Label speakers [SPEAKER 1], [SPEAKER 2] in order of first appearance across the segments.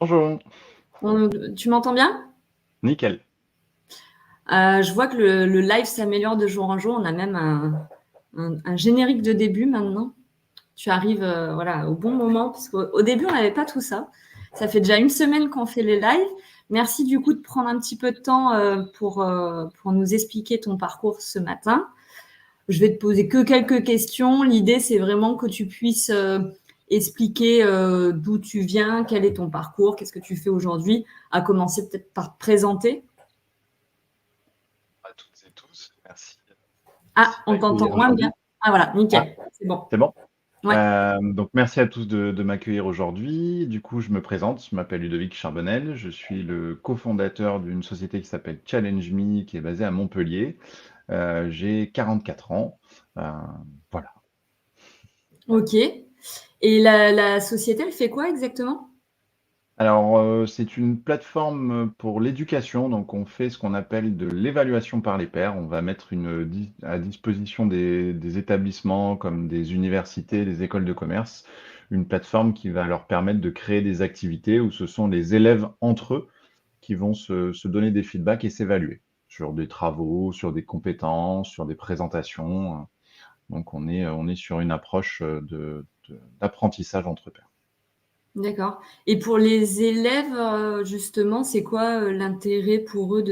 [SPEAKER 1] Bonjour,
[SPEAKER 2] Tu m'entends bien?
[SPEAKER 1] nickel.
[SPEAKER 2] Je vois que le live s'améliore de jour en jour. On a même un générique de début maintenant. Tu arrives voilà, au bon moment, parce qu'au début, on n'avait pas tout ça. Ça fait déjà une semaine qu'on fait les lives. Merci du coup de prendre un petit peu de temps pour nous expliquer ton parcours ce matin. Je vais te poser que quelques questions. L'idée, c'est vraiment que tu puisses expliquer d'où tu viens, quel est ton parcours, qu'est-ce que tu fais aujourd'hui, à commencer peut-être par te présenter.
[SPEAKER 1] À toutes et tous, merci,
[SPEAKER 2] Ah,
[SPEAKER 1] merci de
[SPEAKER 2] on t'entend
[SPEAKER 1] m'accueillir
[SPEAKER 2] moins bien.
[SPEAKER 1] aujourd'hui.
[SPEAKER 2] Ah voilà,
[SPEAKER 1] Ah,
[SPEAKER 2] nickel, c'est bon.
[SPEAKER 1] c'est bon?
[SPEAKER 2] Ouais,
[SPEAKER 1] Donc merci à tous de m'accueillir aujourd'hui. Du coup, je me présente, je m'appelle Ludovic Charbonnel, je suis le cofondateur d'une société qui s'appelle Challenge Me, qui est basée à Montpellier. J'ai 44 ans. Euh, voilà.
[SPEAKER 2] ok. Et la société, elle fait quoi exactement?
[SPEAKER 1] Alors, c'est une plateforme pour l'éducation, donc on fait ce qu'on appelle de l'évaluation par les pairs. On va mettre à disposition des établissements comme des universités, des écoles de commerce, une plateforme qui va leur permettre de créer des activités où ce sont les élèves entre eux qui vont se donner des feedbacks et s'évaluer sur des travaux, sur des compétences, sur des présentations. Donc on est sur une approche d'apprentissage entre pairs.
[SPEAKER 2] D'accord. Et pour les élèves, justement, c'est quoi l'intérêt pour eux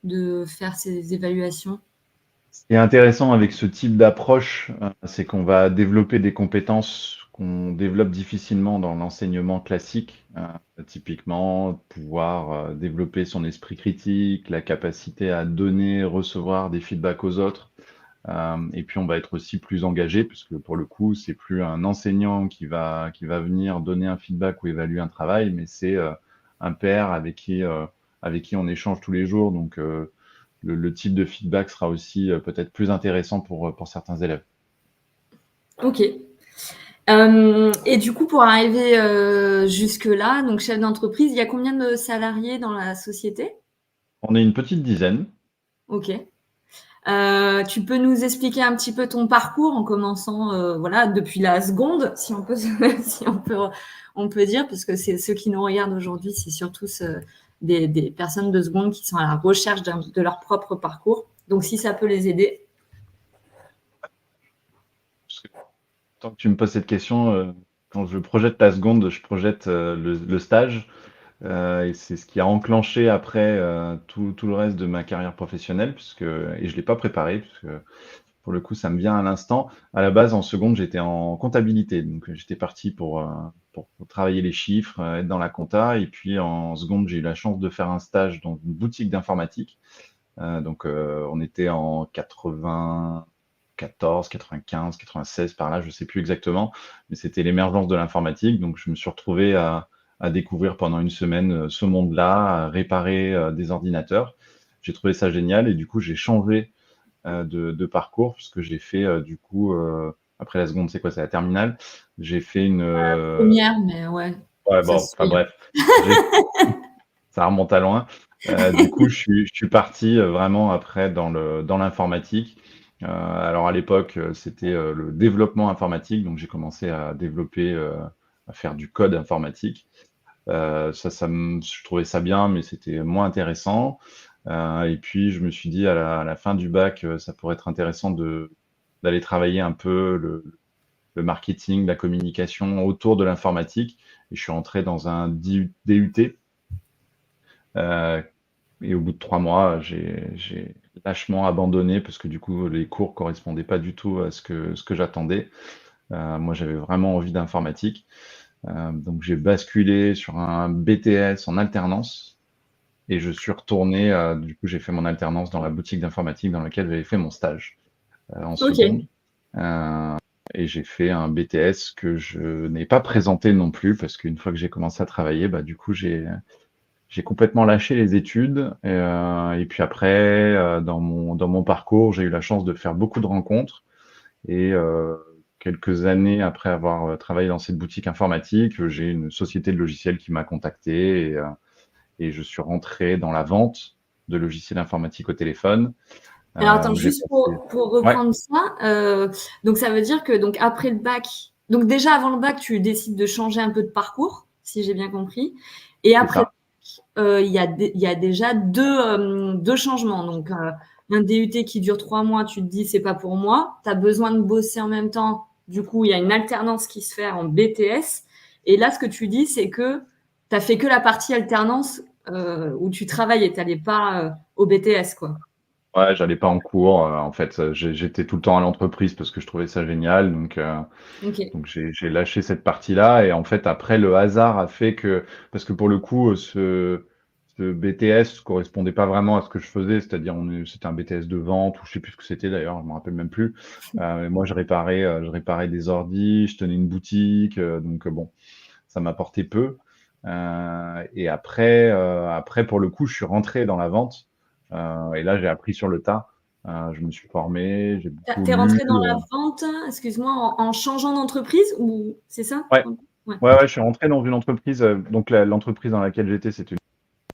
[SPEAKER 2] de faire ces évaluations?
[SPEAKER 1] Ce qui est intéressant avec ce type d'approche, c'est qu'on va développer des compétences qu'on développe difficilement dans l'enseignement classique. Typiquement, pouvoir développer son esprit critique, la capacité à donner, recevoir des feedbacks aux autres. Et puis, on va être aussi plus engagé, puisque pour le coup, c'est plus un enseignant qui va venir donner un feedback ou évaluer un travail, mais c'est un père avec qui on échange tous les jours. Donc, le type de feedback sera aussi peut-être plus intéressant pour certains élèves.
[SPEAKER 2] Ok. Et du coup, pour arriver jusque-là, donc chef d'entreprise, il y a combien de salariés dans la société?
[SPEAKER 1] On est une petite dizaine.
[SPEAKER 2] Ok. Tu peux nous expliquer un petit peu ton parcours en commençant, voilà, depuis la seconde, si on peut, si on peut dire, parce que c'est ceux qui nous regardent aujourd'hui, c'est surtout des personnes de seconde qui sont à la recherche de leur propre parcours. Donc, si ça peut les aider.
[SPEAKER 1] Parce que tant que tu me poses cette question, quand je projette la seconde, je projette le stage. Et c'est ce qui a enclenché après tout le reste de ma carrière professionnelle, et je ne l'ai pas préparé, puisque pour le coup, ça me vient à l'instant. À la base, en seconde, j'étais en comptabilité. Donc, j'étais parti pour travailler les chiffres, être dans la compta. Et puis, en seconde, j'ai eu la chance de faire un stage dans une boutique d'informatique. On était en 94, 95, 96, par là, je ne sais plus exactement. Mais c'était l'émergence de l'informatique. Donc, je me suis retrouvé à découvrir pendant une semaine ce monde-là, à réparer des ordinateurs. J'ai trouvé ça génial. Et du coup, j'ai changé de parcours, puisque j'ai fait du coup, après la seconde, c'est quoi? C'est la terminale. J'ai fait une.
[SPEAKER 2] Première, mais ouais,
[SPEAKER 1] Ouais,
[SPEAKER 2] ça
[SPEAKER 1] bon,
[SPEAKER 2] se
[SPEAKER 1] enfin
[SPEAKER 2] fait.
[SPEAKER 1] bref, j'ai, ça remonte à loin. Du coup, je suis parti vraiment après dans l'informatique. Alors à l'époque, c'était le développement informatique, donc j'ai commencé à développer, à faire du code informatique. Je trouvais ça bien, mais c'était moins intéressant. Et puis, je me suis dit à la fin du bac, ça pourrait être intéressant d'aller travailler un peu le marketing, la communication autour de l'informatique. Et je suis entré dans un DUT. euh, et au bout de 3 mois, j'ai lâchement abandonné parce que du coup, les cours correspondaient pas du tout à ce que j'attendais. Moi, j'avais vraiment envie d'informatique. Donc, j'ai basculé sur un BTS en alternance. Et je suis retourné, du coup, j'ai fait mon alternance dans la boutique d'informatique dans laquelle j'avais fait mon stage en
[SPEAKER 2] Ok.
[SPEAKER 1] seconde. Euh, et j'ai fait un BTS que je n'ai pas présenté non plus parce qu'une fois que j'ai commencé à travailler, bah, du coup, j'ai complètement lâché les études. Et puis après, dans mon parcours, j'ai eu la chance de faire beaucoup de rencontres. Et quelques années après avoir travaillé dans cette boutique informatique, j'ai une société de logiciels qui m'a contacté. Et je suis rentré dans la vente de logiciels informatiques au téléphone,
[SPEAKER 2] Alors attends,
[SPEAKER 1] où j'ai
[SPEAKER 2] juste
[SPEAKER 1] passé.
[SPEAKER 2] pour
[SPEAKER 1] Ouais,
[SPEAKER 2] reprendre ça, donc ça veut dire que donc après le bac, donc déjà avant le bac, tu décides de changer un peu de parcours. si j'ai bien compris. Et
[SPEAKER 1] C'est
[SPEAKER 2] après,
[SPEAKER 1] ça.
[SPEAKER 2] il y a déjà deux changements. Donc, un DUT qui dure 3 mois, tu te dis, c'est pas pour moi. Tu as besoin de bosser en même temps. Du coup, il y a une alternance qui se fait en BTS. Et là, ce que tu dis, c'est que tu as fait que la partie alternance où tu travailles et tu n'allais pas au BTS, quoi.
[SPEAKER 1] Ouais, j'allais pas en cours. En fait, j'étais tout le temps à l'entreprise parce que je trouvais ça génial.
[SPEAKER 2] Ok.
[SPEAKER 1] Donc j'ai lâché cette partie-là. Et en fait, après, le hasard a fait que, parce que pour le coup, ce BTS correspondait pas vraiment à ce que je faisais. C'est-à-dire, c'était un BTS de vente ou je sais plus ce que c'était d'ailleurs. Je me rappelle même plus. Mais moi, je réparais des ordis, je tenais une boutique. Bon, ça m'apportait peu. Et après, pour le coup, je suis rentré dans la vente. Et là, j'ai appris sur le tas. Je me suis formé, j'ai beaucoup
[SPEAKER 2] T'es
[SPEAKER 1] lu.
[SPEAKER 2] rentré dans la vente, excuse-moi, en changeant d'entreprise ou c'est ça?
[SPEAKER 1] Ouais,
[SPEAKER 2] Ouais.
[SPEAKER 1] ouais, je suis rentré dans une entreprise. Donc, l'entreprise dans laquelle j'étais, c'était une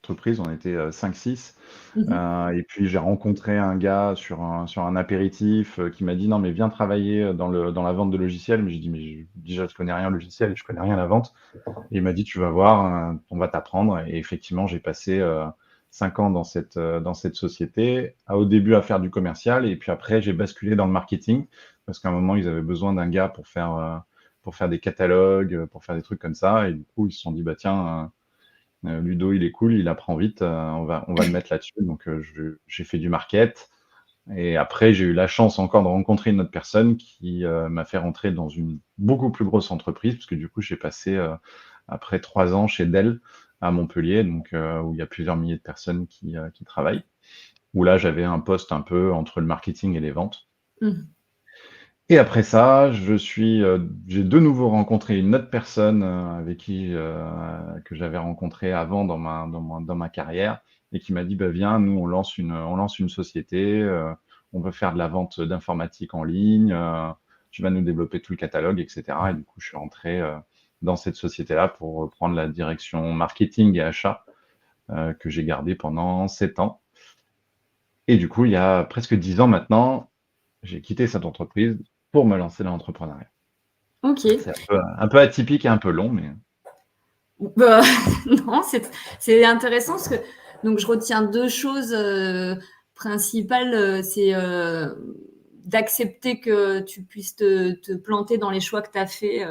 [SPEAKER 1] entreprise. On était 5-6.
[SPEAKER 2] Mhm.
[SPEAKER 1] Et puis, j'ai rencontré un gars sur un apéritif qui m'a dit, non, mais viens travailler dans la vente de logiciels. Mais j'ai dit, mais déjà, je connais rien au logiciel et je connais rien à la vente. Et il m'a dit, tu vas voir, on va t'apprendre. Et effectivement, j'ai passé 5 ans dans cette société, au début à faire du commercial, et puis après, j'ai basculé dans le marketing, parce qu'à un moment, ils avaient besoin d'un gars pour faire des catalogues, pour faire des trucs comme ça. Et du coup, ils se sont dit, bah tiens, Ludo, il est cool, il apprend vite, on va le mettre là-dessus. Donc, j'ai fait du market. Et après, j'ai eu la chance encore de rencontrer une autre personne qui m'a fait rentrer dans une beaucoup plus grosse entreprise, parce que du coup, j'ai passé après 3 ans chez Dell à Montpellier, où il y a plusieurs milliers de personnes qui travaillent, où là, j'avais un poste un peu entre le marketing et les ventes.
[SPEAKER 2] Mhm.
[SPEAKER 1] Et après ça, j'ai de nouveau rencontré une autre personne que j'avais rencontré avant dans ma carrière et qui m'a dit, bah, viens, nous, on lance une société, on veut faire de la vente d'informatique en ligne, tu vas nous développer tout le catalogue, etc. Et du coup, je suis rentré dans cette société-là pour prendre la direction marketing et achat que j'ai gardé pendant 7 ans. Et du coup, il y a presque 10 ans maintenant, j'ai quitté cette entreprise pour me lancer dans l'entrepreneuriat.
[SPEAKER 2] Ok.
[SPEAKER 1] C'est un peu atypique et un peu long, mais
[SPEAKER 2] Bah, non, c'est intéressant parce que donc je retiens deux choses principales. C'est d'accepter que tu puisses te planter dans les choix que tu as fait,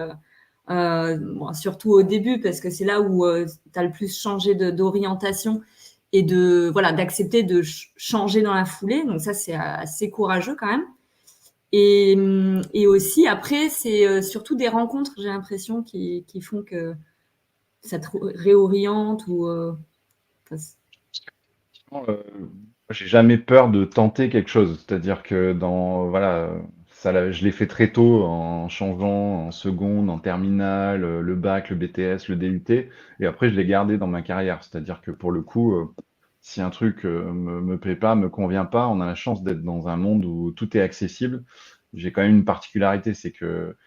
[SPEAKER 2] bon, surtout au début, parce que c'est là où tu as le plus changé d'orientation et voilà, d'accepter de changer dans la foulée. Donc ça, c'est assez courageux quand même. Et aussi, après, c'est surtout des rencontres, j'ai l'impression, qui font que ça te réoriente ou
[SPEAKER 1] j'ai jamais peur de tenter quelque chose. C'est-à-dire que je l'ai fait très tôt en changeant en seconde, en terminale, le bac, le BTS, le DUT, et après je l'ai gardé dans ma carrière. C'est-à-dire que pour le coup, si un truc me plaît pas, me convient pas, on a la chance d'être dans un monde où tout est accessible. J'ai quand même une particularité, c'est que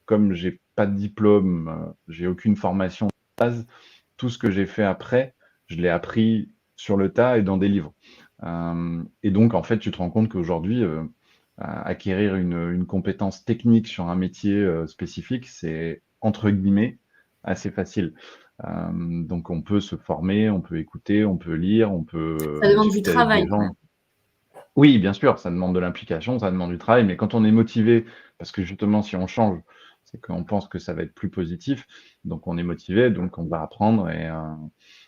[SPEAKER 1] comme j'ai pas de diplôme, j'ai aucune formation de base, tout ce que j'ai fait après, je l'ai appris sur le tas et dans des livres. Et donc, en fait, tu te rends compte qu'aujourd'hui, acquérir une compétence technique sur un métier spécifique, c'est entre guillemets assez facile. Donc, on peut se former, on peut écouter, on peut lire, on peut
[SPEAKER 2] ça demande du
[SPEAKER 1] discuter avec des
[SPEAKER 2] travail quand même.
[SPEAKER 1] gens. Oui, bien sûr, ça demande de l'implication, ça demande du travail, mais quand on est motivé, parce que justement, si on change, c'est qu'on pense que ça va être plus positif, donc on est motivé, donc on va apprendre, et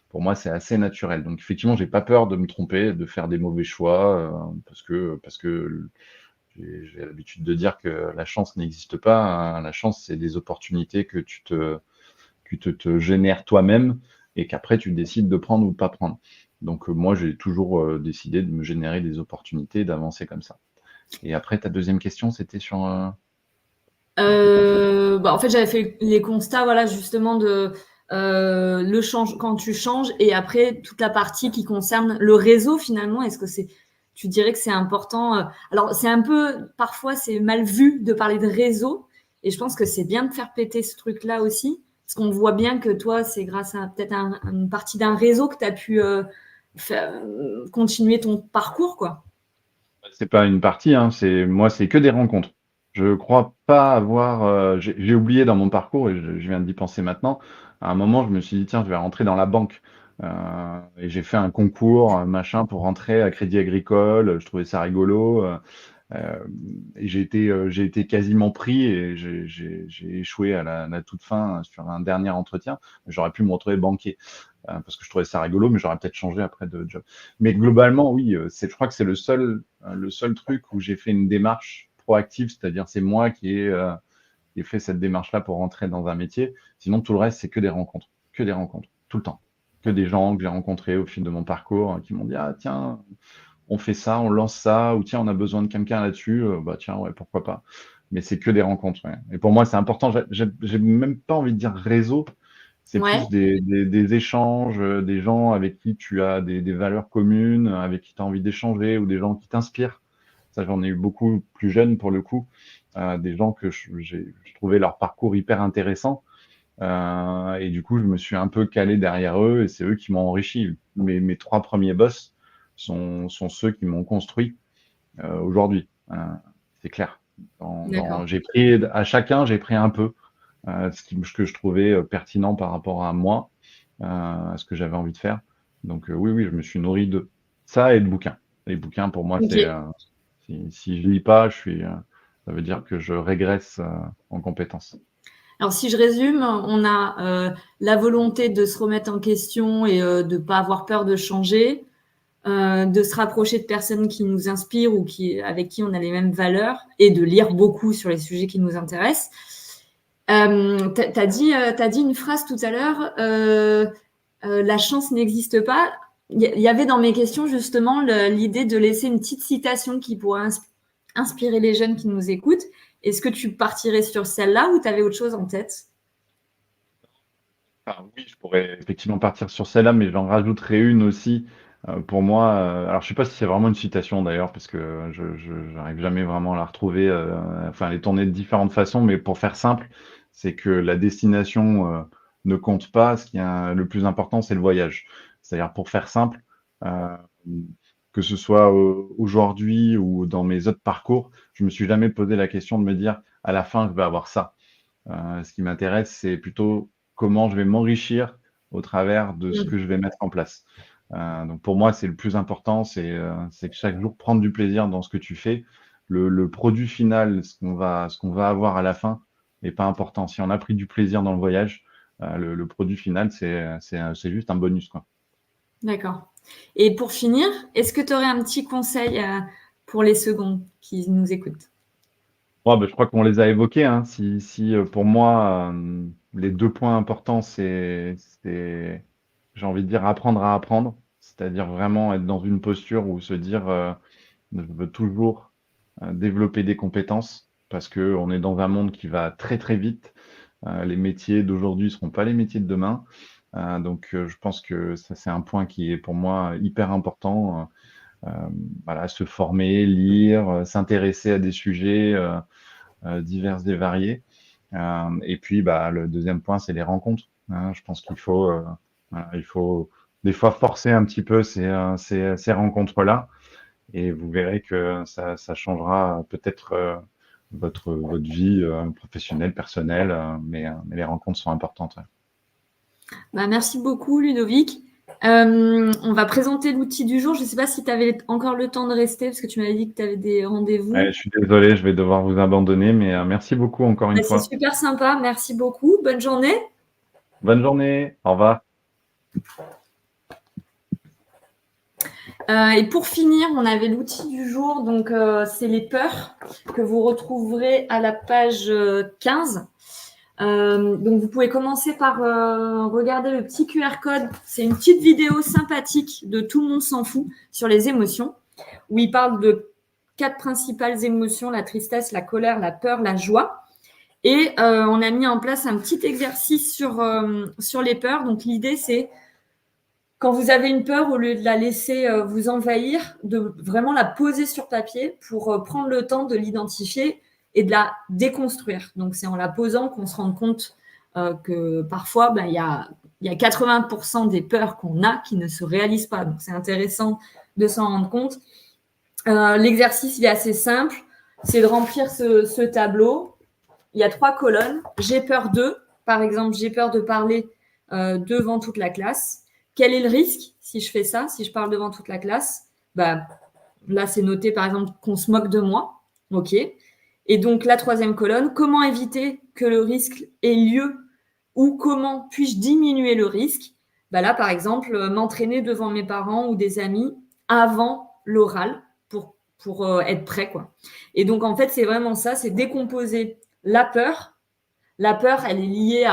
[SPEAKER 1] pour moi, c'est assez naturel. Donc effectivement, j'ai pas peur de me tromper, de faire des mauvais choix, parce que j'ai l'habitude de dire que la chance n'existe pas, hein. La chance, c'est des opportunités que te génères toi-même et qu'après tu décides de prendre ou pas prendre. Donc moi, j'ai toujours décidé de me générer des opportunités, d'avancer comme ça. Et après, ta deuxième question, c'était sur...
[SPEAKER 2] Bah, en fait, j'avais fait les constats, voilà, justement de quand tu changes et après toute la partie qui concerne le réseau finalement. Est-ce que tu dirais que c'est important alors, c'est un peu, parfois, c'est mal vu de parler de réseau et je pense que c'est bien de faire péter ce truc-là aussi parce qu'on voit bien que toi, c'est grâce à peut-être une partie d'un réseau que tu as pu continuer ton parcours, quoi.
[SPEAKER 1] C'est pas une partie, hein, moi, c'est que des rencontres. Je crois pas avoir... j'ai oublié dans mon parcours, et je viens d'y penser maintenant, À un moment, je me suis dit, tiens, je vais rentrer dans la banque. Et j'ai fait un concours, machin, pour rentrer à Crédit Agricole. Je trouvais ça rigolo. Et j'ai été quasiment pris et j'ai échoué à la toute fin sur un dernier entretien. J'aurais pu me retrouver banquier parce que je trouvais ça rigolo, mais j'aurais peut-être changé après de job. Mais globalement, oui, je crois que c'est le seul truc où j'ai fait une démarche proactive, c'est-à-dire c'est moi qui ai fait cette démarche-là pour rentrer dans un métier. Sinon, tout le reste, c'est que des rencontres, tout le temps. Que des gens que j'ai rencontrés au fil de mon parcours qui m'ont dit, ah tiens, on fait ça, on lance ça, ou tiens, on a besoin de quelqu'un là-dessus, bah tiens, ouais, pourquoi pas. Mais c'est que des rencontres. Ouais. Et pour moi, c'est important. J'ai même pas envie de dire réseau. C'est
[SPEAKER 2] Ouais,
[SPEAKER 1] plus des échanges, des gens avec qui tu as des valeurs communes, avec qui tu as envie d'échanger, ou des gens qui t'inspirent. Ça, j'en ai eu beaucoup plus jeune pour le coup. Des gens que je trouvais leur parcours hyper intéressant. Et du coup, je me suis un peu calé derrière eux et c'est eux qui m'ont enrichi. Mes trois premiers boss sont ceux qui m'ont construit aujourd'hui. C'est clair.
[SPEAKER 2] d'accord.
[SPEAKER 1] J'ai pris à chacun, j'ai pris un peu ce que je trouvais pertinent par rapport à moi, à ce que j'avais envie de faire. Donc oui, oui, je me suis nourri de ça et de bouquins. Les bouquins, pour moi,
[SPEAKER 2] Ok.
[SPEAKER 1] c'est si je lis pas, ça veut dire que je régresse en compétences.
[SPEAKER 2] Alors, si je résume, on a la volonté de se remettre en question et de ne pas avoir peur de changer, de se rapprocher de personnes qui nous inspirent ou avec qui on a les mêmes valeurs et de lire beaucoup sur les sujets qui nous intéressent. Tu as dit une phrase tout à l'heure, la chance n'existe pas. Il y avait dans mes questions justement l'idée de laisser une petite citation qui pourrait inspirer les jeunes qui nous écoutent. Est-ce que tu partirais sur celle-là ou tu avais autre chose en tête?
[SPEAKER 1] Enfin, oui, je pourrais effectivement partir sur celle-là, mais j'en rajouterai une aussi. Pour moi, alors je sais pas si c'est vraiment une citation d'ailleurs, parce que je n'arrive jamais vraiment à la retrouver. Enfin, elle est tournée de différentes façons, mais pour faire simple, c'est que la destination ne compte pas. Le plus important, c'est le voyage. C'est-à-dire, pour faire simple, euh, que ce soit aujourd'hui ou dans mes autres parcours, je me suis jamais posé la question de me dire à la fin, je vais avoir ça. Ce qui m'intéresse, c'est plutôt comment je vais m'enrichir au travers de ce que je vais mettre en place. Donc pour moi, c'est le plus important, c'est que chaque jour prendre du plaisir dans ce que tu fais. Le produit final, ce qu'on va avoir à la fin, n'est pas important. Si on a pris du plaisir dans le voyage, le produit final, c'est juste un bonus, quoi.
[SPEAKER 2] D'accord. Et pour finir, est-ce que tu aurais un petit conseil pour les seconds qui nous écoutent?
[SPEAKER 1] Ouais, bah, je crois qu'on les a évoqués, hein. Si pour moi, les deux points importants, j'ai envie de dire, apprendre à apprendre, c'est-à-dire vraiment être dans une posture où se dire, je veux toujours développer des compétences parce que on est dans un monde qui va très très vite. Les métiers d'aujourd'hui ne seront pas les métiers de demain. Donc, je pense que ça, c'est un point qui est pour moi hyper important. Voilà, se former, lire, s'intéresser à des sujets divers et variés. Et puis, bah, le deuxième point, c'est les rencontres, hein. Je pense voilà, il faut des fois forcer un petit peu ces rencontres-là, et vous verrez que ça changera peut-être votre vie professionnelle, personnelle, mais les rencontres sont importantes. Ouais.
[SPEAKER 2] Bah, merci beaucoup, Ludovic. On va présenter l'outil du jour. Je ne sais pas si tu avais encore le temps de rester parce que tu m'avais dit que tu avais des
[SPEAKER 1] Ouais,
[SPEAKER 2] rendez-vous.
[SPEAKER 1] je suis désolé, je vais devoir vous abandonner, mais merci beaucoup encore une
[SPEAKER 2] Bah, c'est
[SPEAKER 1] fois.
[SPEAKER 2] super sympa. Merci beaucoup. Bonne journée.
[SPEAKER 1] Bonne journée, au revoir.
[SPEAKER 2] Et pour finir, on avait l'outil du jour. Donc, c'est les peurs que vous retrouverez à la page 15. Donc, vous pouvez commencer par regarder le petit QR code. C'est une petite vidéo sympathique de Tout le monde s'en fout sur les émotions, où il parle de 4 principales émotions, la tristesse, la colère, la peur, la joie. Et on a mis en place un petit exercice sur les peurs. Donc, l'idée, c'est quand vous avez une peur, au lieu de la laisser vous envahir, de vraiment la poser sur papier pour prendre le temps de l'identifier et de la déconstruire. Donc, c'est en la posant qu'on se rend compte que parfois, il y a 80% des peurs qu'on a qui ne se réalisent pas. Donc, c'est intéressant de s'en rendre compte. L'exercice, il est assez simple. C'est de remplir ce tableau. Il y a 3 colonnes. J'ai peur de, par exemple, j'ai peur de parler devant toute la classe. Quel est le risque si je fais ça, si je parle devant toute la classe? Là, c'est noté, par exemple, qu'on se moque de moi. OK. Et donc, la troisième colonne, comment éviter que le risque ait lieu ou comment puis-je diminuer le risque? Là, par exemple, m'entraîner devant mes parents ou des amis avant l'oral pour être prêt, quoi. Et donc, en fait, c'est vraiment ça, c'est décomposer la peur. La peur, elle est liée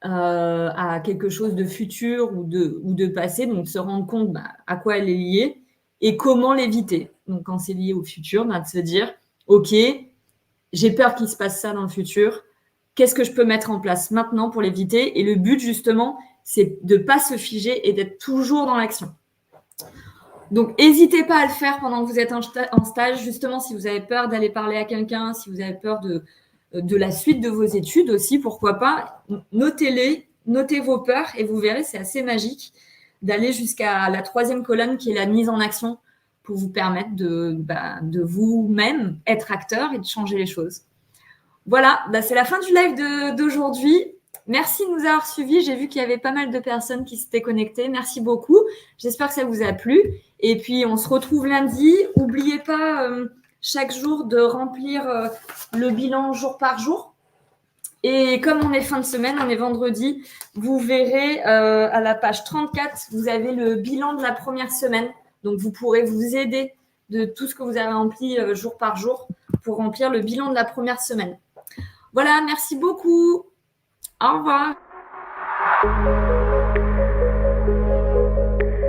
[SPEAKER 2] à quelque chose de futur ou de passé, donc se rendre compte à quoi elle est liée et comment l'éviter. Donc, quand c'est lié au futur, de se dire, OK, j'ai peur qu'il se passe ça dans le futur, qu'est-ce que je peux mettre en place maintenant pour l'éviter? Et le but, justement, c'est de ne pas se figer et d'être toujours dans l'action. Donc, n'hésitez pas à le faire pendant que vous êtes en stage, justement, si vous avez peur d'aller parler à quelqu'un, si vous avez peur de la suite de vos études aussi, pourquoi pas, notez-les, notez vos peurs et vous verrez, c'est assez magique d'aller jusqu'à la troisième colonne qui est la mise en action pour vous permettre de vous-même être acteur et de changer les choses. Voilà, c'est la fin du live d'aujourd'hui. Merci de nous avoir suivis. J'ai vu qu'il y avait pas mal de personnes qui s'étaient connectées. Merci beaucoup. J'espère que ça vous a plu. Et puis, on se retrouve lundi. N'oubliez pas chaque jour de remplir le bilan jour par jour. Et comme on est fin de semaine, on est vendredi, vous verrez à la page 34, vous avez le bilan de la première semaine. Donc, vous pourrez vous aider de tout ce que vous avez rempli jour par jour pour remplir le bilan de la première semaine. Voilà, merci beaucoup. Au revoir.